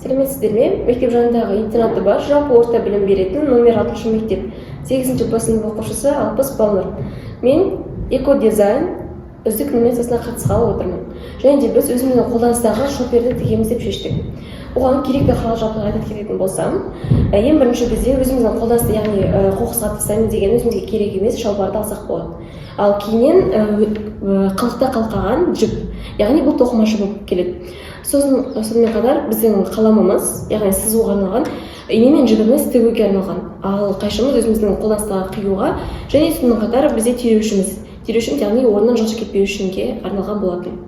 Сәлеметсіздер ме? Мектеп жанындағы интернаты бар, жалпы орта білім беретін номер 60 мектеп. 8-ші Б сынып оқушысы Алпыс балнұр. Мен эко-дизайн үздік номинациясына қатысқалы отырмын. Және де біз өзіміздің қолданыстағы шоперді тігеміз деп шештік. Оған керекті құрал жабдық айтып кететін болсам, ең бірінші бізде өзіміздің қолданысты, яғни қоқысқа тастаймыз деген өзімізге керек емес шалбарды алсақ болады. Ал кейіннен қылықта қалқаған жіп, яғни бұл тоқымашы болып келеді. Сонымен қатар біздің қаламымыз, яғни сызуға арналған, ине мен жібіміз тігуге арналған. Ал қайшымыз өзіміздің қолданыстағы қиюға, және сонымен қатар бізде тереушіміз, яғни орнынан жылжып кетпеу үшінге арналған болатын.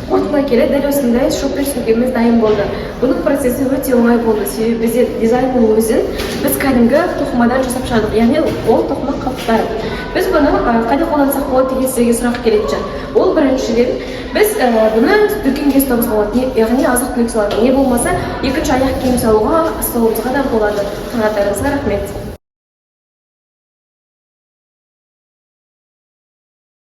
қорытындылай келе дәл осындай шоппер сөмкеміз дайын болды. Бұның процесі өте оңай болды, себебі бізде дизайнның өзін біз кәдімгі тоқымадан жасап шығардық, яғни ол тоқыма қалыптары. Біз бұны қайда қолдансақ болады деген сізге сұрақ келетін шығар. Ол біріншіден біз бұны дүкенге ұстауымызға болады, яғни азық-түлік салатын. Не болмаса екінші аяқ киім салуға, столымызға да болады. Тыңдарыңызға рахмет.